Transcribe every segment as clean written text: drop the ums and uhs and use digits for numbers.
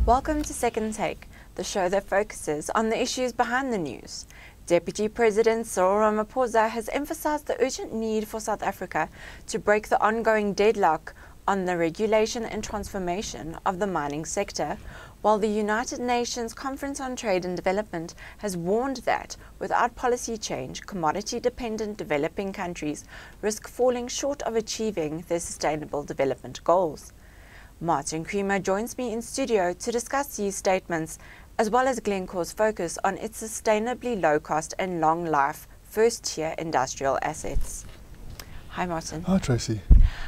Welcome to Second Take, the show that focuses on the issues behind the news. Deputy President Cyril Ramaphosa has emphasized the urgent need for South Africa to break the ongoing deadlock on the regulation and transformation of the mining sector, while the United Nations Conference on Trade and Development has warned that without policy change, commodity-dependent developing countries risk falling short of achieving their sustainable development goals. Martin Creamer joins me in studio to discuss these statements, as well as Glencoe's focus on its sustainably low-cost and long-life first-tier industrial assets. Hi, Martin. Hi, Tracy.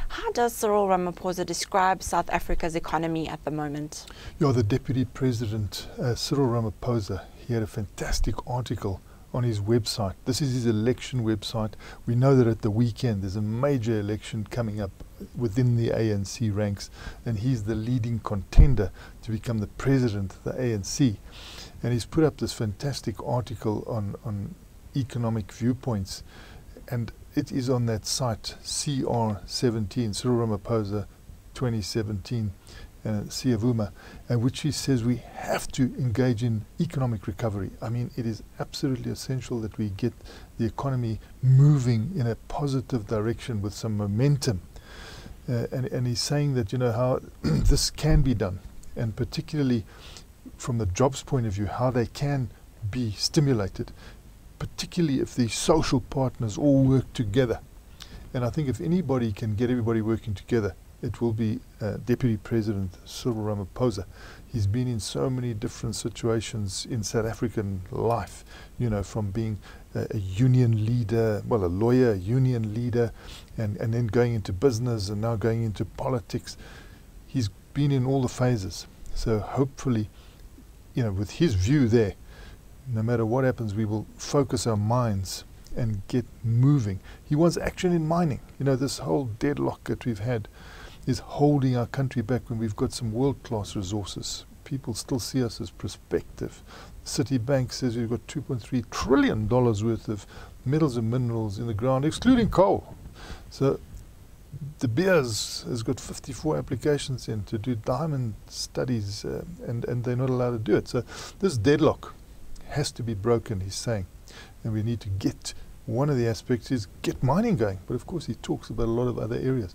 How does Cyril Ramaphosa describe South Africa's economy at the moment? You're the Deputy President, Cyril Ramaphosa. He had a fantastic article on his website. This is his election website. We know that at the weekend there's a major election coming up within the ANC ranks, and he's the leading contender to become the president of the ANC. And he's put up this fantastic article on economic viewpoints, and it is on that site, CR17, Cyril Ramaphosa 2017, Siavuma, which he says we have to engage in economic recovery. I mean, it is absolutely essential that we get the economy moving in a positive direction with some momentum. And he's saying that, you know, how this can be done, and particularly from the jobs point of view, how they can be stimulated, particularly if the social partners all work together. And I think if anybody can get everybody working together, it will be Deputy President Cyril Ramaphosa. He's been in so many different situations in South African life, you know, from being a union leader, well, a lawyer, a union leader, and then going into business and now going into politics. He's been in all the phases. So hopefully, you know, with his view there, no matter what happens, we will focus our minds and get moving. He wants action in mining. You know, this whole deadlock that we've had is holding our country back when we've got some world-class resources. People still see us as prospective. Citibank says we've got $2.3 trillion worth of metals and minerals in the ground, excluding coal. So De Beers has got 54 applications in to do diamond studies, and they're not allowed to do it. So this deadlock has to be broken, he's saying. And we need to get, one of the aspects is get mining going. But of course he talks about a lot of other areas.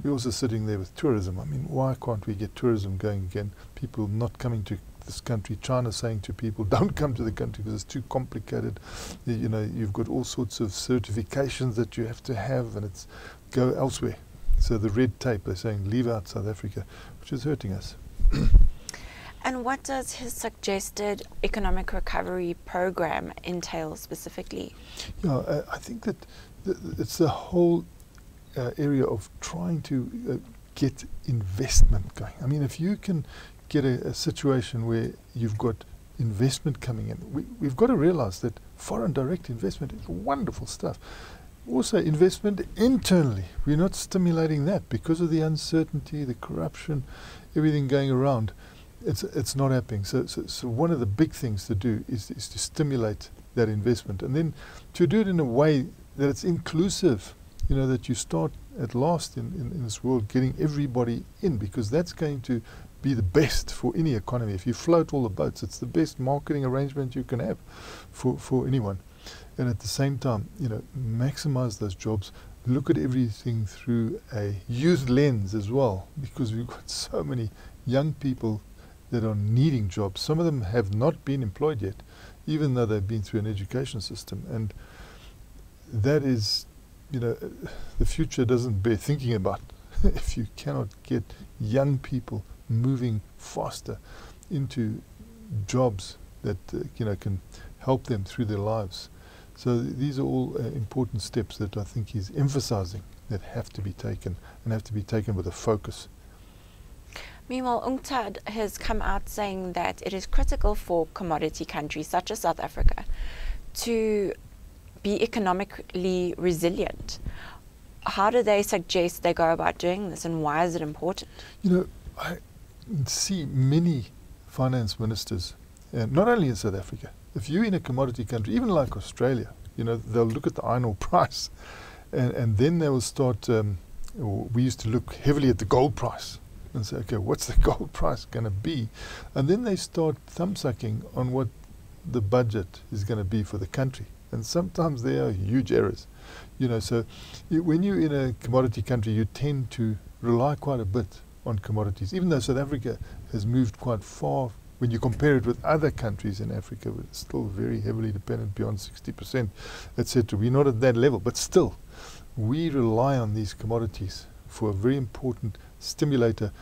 We're also sitting there with tourism. I mean, why can't we get tourism going again? People not coming to this country. China saying to people, don't come to the country because it's too complicated. You know, you've got all sorts of certifications that you have to have, and it's go elsewhere. So the red tape, they're saying, leave out South Africa, which is hurting us. And what does his suggested economic recovery program entail specifically? Yeah, I think that it's the whole area of trying to get investment going. I mean, if you can get a situation where you've got investment coming in, we've got to realize that foreign direct investment is wonderful stuff. Also, investment internally, we're not stimulating that because of the uncertainty, the corruption, everything going around. It's not happening. So one of the big things to do is to stimulate that investment, and then to do it in a way that it's inclusive, you know, that you start at last in this world getting everybody in, because that's going to be the best for any economy. If you float all the boats, it's the best marketing arrangement you can have for anyone. And at the same time, you know, maximize those jobs, look at everything through a youth lens as well, because we've got so many young people that are needing jobs. Some of them have not been employed yet, even though they've been through an education system. And that is, you know, the future doesn't bear thinking about. If you cannot get young people moving faster into jobs that, you know, can help them through their lives. So these are all important steps that I think he's emphasizing that have to be taken, and have to be taken with a focus. Meanwhile, UNCTAD has come out saying that it is critical for commodity countries such as South Africa to be economically resilient. How do they suggest they go about doing this, and why is it important? You know, I see many finance ministers, not only in South Africa. If you're in a commodity country, even like Australia, you know, they'll look at the iron ore price, and then they will start, we used to look heavily at the gold price. and say, okay, what's the gold price going to be? And then they start thumb-sucking on what the budget is going to be for the country. And sometimes there are huge errors. So when you're in a commodity country, you tend to rely quite a bit on commodities, even though South Africa has moved quite far. When you compare it with other countries in Africa, we're still very heavily dependent, beyond 60%, etc. We're not at that level, but still, we rely on these commodities for a very important stimulator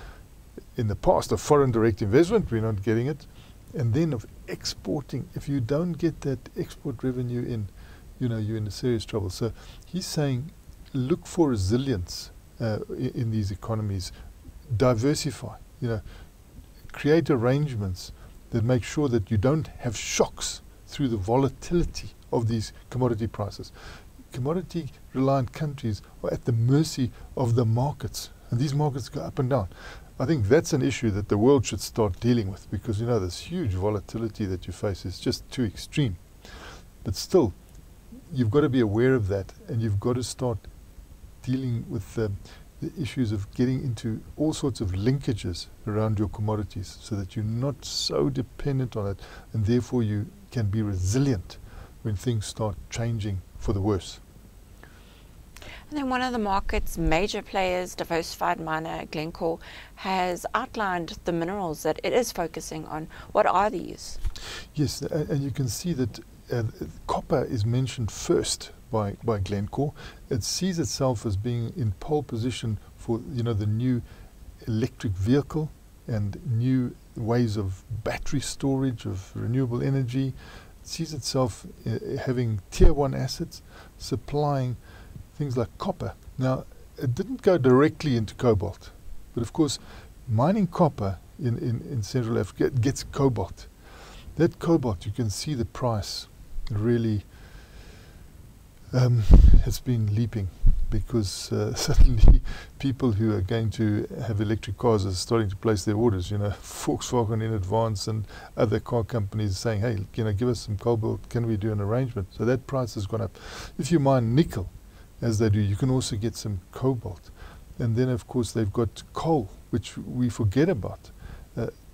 in the past of foreign direct investment. We're not getting it. And then of exporting. If you don't get that export revenue in, you're in serious trouble. So he's saying, look for resilience in these economies. Diversify, create arrangements that make sure that you don't have shocks through the volatility of these commodity prices. Commodity-reliant countries are at the mercy of the markets, and these markets go up and down. I think that's an issue that the world should start dealing with, because this huge volatility that you face is just too extreme. But still, you've got to be aware of that, and you've got to start dealing with the issues of getting into all sorts of linkages around your commodities, so that you're not so dependent on it, and therefore you can be resilient when things start changing for the worse. And then one of the market's major players, diversified miner Glencoe, has outlined the minerals that it is focusing on. What are these? Yes, and you can see that copper is mentioned first by Glencoe. It sees itself as being in pole position for the new electric vehicle and new ways of battery storage of renewable energy. It sees itself having tier 1 assets supplying things like copper. Now, it didn't go directly into cobalt, but of course mining copper in Central Africa gets cobalt. That cobalt, you can see the price really has been leaping, because suddenly people who are going to have electric cars are starting to place their orders. Volkswagen in advance and other car companies saying, hey, give us some cobalt, can we do an arrangement? So that price has gone up. If you mine nickel, as they do, you can also get some cobalt. And then of course they've got coal, which we forget about.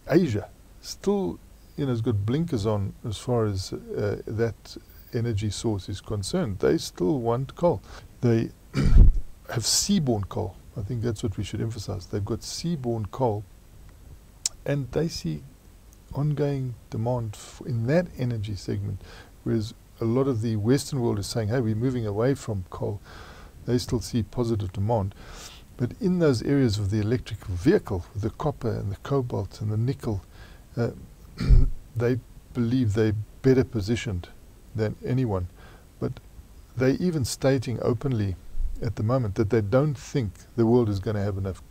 Asia still has got blinkers on as far as that energy source is concerned. They still want coal. They have seaborne coal. I think that's what we should emphasize. They've got seaborne coal, and they see ongoing demand in that energy segment, whereas a lot of the Western world is saying, hey, we're moving away from coal. They still see positive demand. But in those areas of the electric vehicle, the copper and the cobalt and the nickel, they believe they're better positioned than anyone. But they're even stating openly at the moment that they don't think the world is going to have enough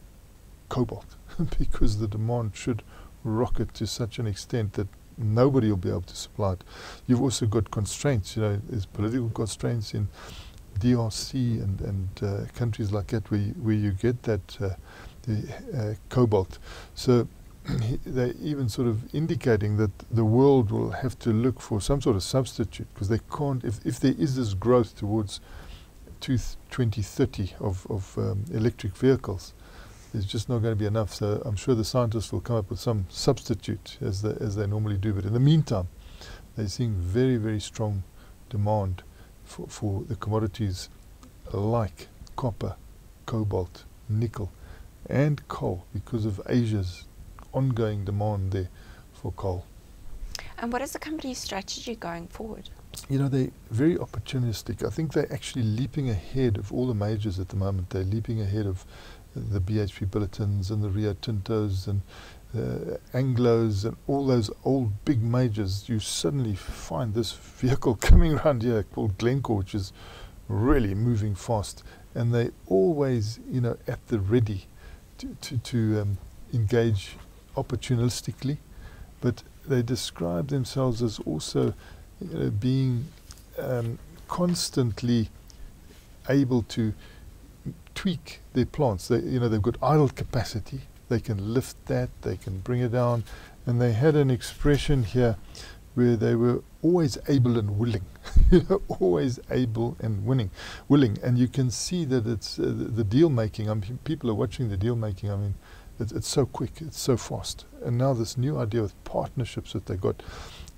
cobalt because the demand should rocket to such an extent that nobody will be able to supply it. You've also got constraints. There's political constraints in DRC and countries like that where you get that cobalt. So they're even sort of indicating that the world will have to look for some sort of substitute, because they can't, if there is this growth towards 2030 of electric vehicles, there's just not going to be enough. So I'm sure the scientists will come up with some substitute as they normally do. But in the meantime, they're seeing very, very strong demand for the commodities like copper, cobalt, nickel, and coal, because of Asia's ongoing demand there for coal. And what is the company's strategy going forward? They're very opportunistic. I think they're actually leaping ahead of all the majors at the moment. They're leaping ahead of the BHP Billitons and the Rio Tintos and Anglos and all those old big majors. You suddenly find this vehicle coming around here called Glencoe, which is really moving fast, and they always at the ready to engage opportunistically, but they describe themselves as also being constantly able to tweak their plants. They've got idle capacity. They can lift that, they can bring it down, and they had an expression here where they were always able and willing. Always able and willing. And you can see that it's the deal making. People are watching the deal making. It's so quick, it's so fast. And now this new idea of partnerships that they got,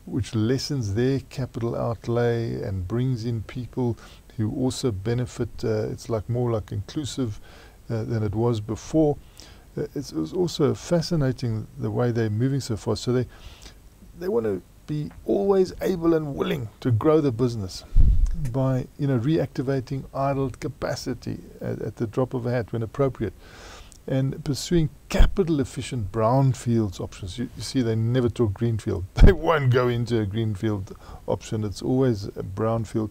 which lessens their capital outlay and brings in people who also benefit. It's like more like inclusive than it was before. It was also fascinating the way they're moving so fast. So they want to be always able and willing to grow the business by reactivating idled capacity at the drop of a hat when appropriate, and pursuing capital efficient brownfields options. You see, they never talk greenfield. They won't go into a greenfield option. It's always a brownfield,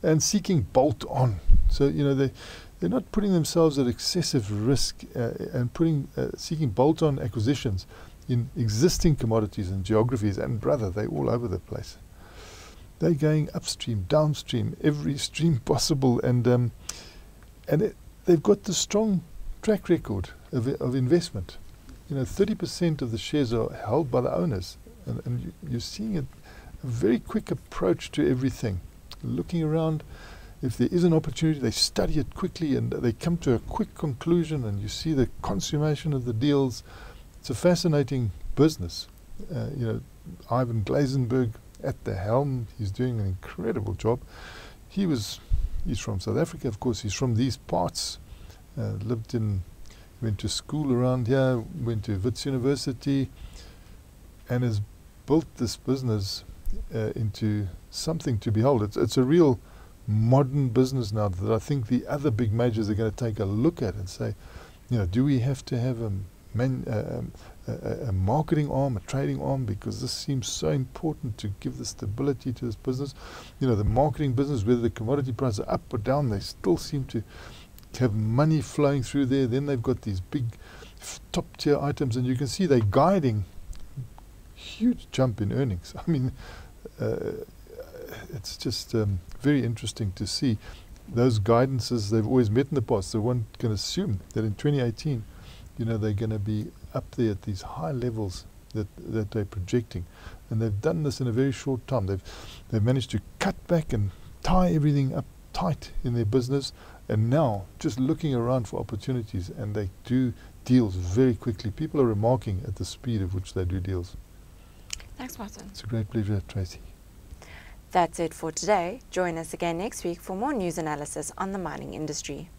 and seeking bolt on. So they're not putting themselves at excessive risk and seeking bolt on acquisitions in existing commodities and geographies. And brother, they're all over the place. They're going upstream, downstream, every stream possible, and they've got the strong track record of investment. 30% of the shares are held by the owners, and you're seeing a very quick approach to everything. Looking around, if there is an opportunity, they study it quickly and they come to a quick conclusion, and you see the consummation of the deals. It's a fascinating business. Ivan Glazenberg at the helm, he's doing an incredible job. He's from South Africa, of course. He's from these parts. Went to school around here, went to Wits University, and has built this business into something to behold. It's a real modern business now that I think the other big majors are going to take a look at and say, do we have to have a marketing arm, a trading arm, because this seems so important to give the stability to this business. The marketing business, whether the commodity prices are up or down, they still seem to have money flowing through there. Then they've got these big top tier items, and you can see they're guiding huge jump in earnings. I mean, it's just very interesting to see those guidances they've always met in the past. So one can assume that in 2018, they're going to be up there at these high levels that they're projecting, and they've done this in a very short time. They've managed to cut back and tie everything up tight in their business, and now just looking around for opportunities, and they do deals very quickly. People are remarking at the speed at which they do deals. Thanks, Martin. It's a great pleasure, Tracy. That's it for today. Join us again next week for more news analysis on the mining industry.